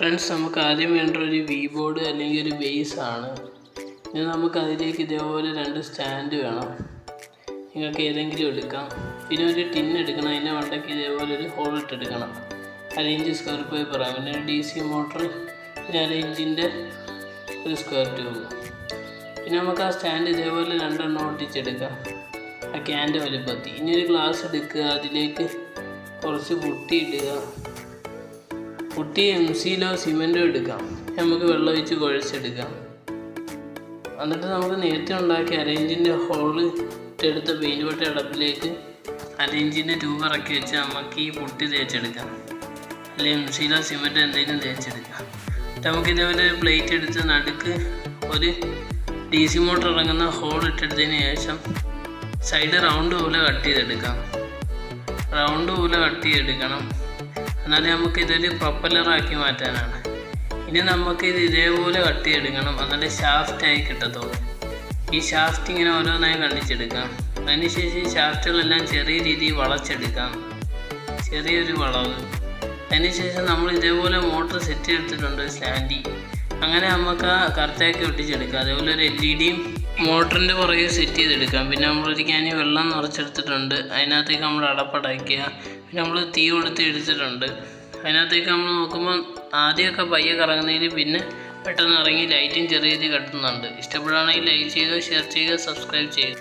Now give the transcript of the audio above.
Friends, നമുക്ക് ആദ്യം വേണ്ട ഒരു വി ബോർഡ് അല്ലെങ്കിൽ ഒരു ബേസ് ആണ്. ഇനി നമുക്ക് അതിലേക്ക് ഇതേപോലെ 2 സ്റ്റാൻഡ് വേണം. നിങ്ങൾക്ക് ഏതെങ്കിലും എടുക്കാം. പിന്നെ ഒരു ടിൻ എടുക്കണം. അതിൻ്റെ മണ്ടയ്ക്ക് ഇതേപോലെ ഒരു ഹോൾ ഇട്ടെടുക്കണം. 1.5 ഇഞ്ച് സ്ക്വയർ പേപ്പർ ആണ്. പിന്നെ ഒരു DC മോട്ടർ, പിന്നെ 1.5 ഇഞ്ചിൻ്റെ ഒരു സ്ക്വയർ ട്യൂബ്. പിന്നെ നമുക്ക് ആ സ്റ്റാൻഡ് ഇതേപോലെ 2 എണ്ണം ഒട്ടിച്ചെടുക്കാം ആ ക്യാൻ്റെ വലുപ്പത്തിൽ. ഇനി ഒരു ഗ്ലാസ് എടുക്കുക, അതിലേക്ക് കുറച്ച് പുട്ടി ഇടുക. പുട്ടി MCയിലോ സിമെൻറ്റോ എടുക്കാം. നമുക്ക് വെള്ളം ഒഴിച്ച് കുഴച്ചെടുക്കാം. എന്നിട്ട് നമുക്ക് നേരത്തെ ഉണ്ടാക്കി 1.5 ഇഞ്ചിൻ്റെ ഹോള് ഇട്ടെടുത്ത പെയിൻറ്റ് പൊട്ടി അടപ്പിലേക്ക് 1.5 ഇഞ്ചിൻ്റെ ട്യൂബ് ഇറക്കി വെച്ച് നമുക്ക് ഈ പുട്ടി തേച്ചെടുക്കാം. അല്ലെങ്കിൽ MCയിലോ സിമെൻറ്റോ എന്തെങ്കിലും തേച്ചെടുക്കാം. നമുക്ക് ഇതേപോലെ ഒരു പ്ലേറ്റ് എടുത്ത് നടുക്ക് ഒരു DC മോട്ടർ ഇറങ്ങുന്ന ഹോൾ ഇട്ടെടുത്തതിന് ശേഷം സൈഡ് റൗണ്ട് പോലെ കട്ട് ചെയ്തെടുക്കാം. എന്നാലും നമുക്ക് ഇതൊരു പ്രൊപ്പല്ലറാക്കി മാറ്റാനാണ്. ഇനി നമുക്ക് ഇത് ഇതേപോലെ കട്ട് ചെയ്തെടുക്കണം. എന്നിട്ട് ഷാഫ്റ്റായി കിട്ടത്തുള്ളൂ. ഈ ഷാഫ്റ്റ് ഇങ്ങനെ ഓരോന്നായി കണ്ടിച്ചെടുക്കാം. അതിനുശേഷം ഈ ഷാഫ്റ്റുകളെല്ലാം ചെറിയ രീതിയിൽ വളച്ചെടുക്കാം, ചെറിയൊരു വളവ്. അതിനുശേഷം നമ്മൾ ഇതേപോലെ മോട്ടർ സെറ്റ് ചെയ്തിട്ടുണ്ട് സ്റ്റാൻഡി. അങ്ങനെ നമുക്ക് കറക്റ്റാക്കി ഒട്ടിച്ചെടുക്കാം. അതേപോലെ ഒരു LED മോട്ടറിൻ്റെ പുറകെ സെറ്റ് ചെയ്തെടുക്കാം. പിന്നെ നമ്മളൊരു ക്യാനിൽ വെള്ളം നിറച്ചെടുത്തിട്ടുണ്ട്. അതിനകത്തേക്ക് നമ്മൾ അടപ്പടയ്ക്കുക. പിന്നെ നമ്മൾ തീ കൊടുത്ത് എടുത്തിട്ടുണ്ട്. അതിനകത്തേക്ക് നമ്മൾ നോക്കുമ്പോൾ ആദ്യമൊക്കെ പയ്യെ കറങ്ങുന്നതിന് പിന്നെ പെട്ടെന്ന് ഇറങ്ങി ലൈറ്റും ചെറിയ രീതി കത്തുന്നുണ്ട്. ഇഷ്ടപ്പെടുകയാണെങ്കിൽ ലൈക്ക് ചെയ്യുക, ഷെയർ ചെയ്യുക, സബ്സ്ക്രൈബ് ചെയ്യുക.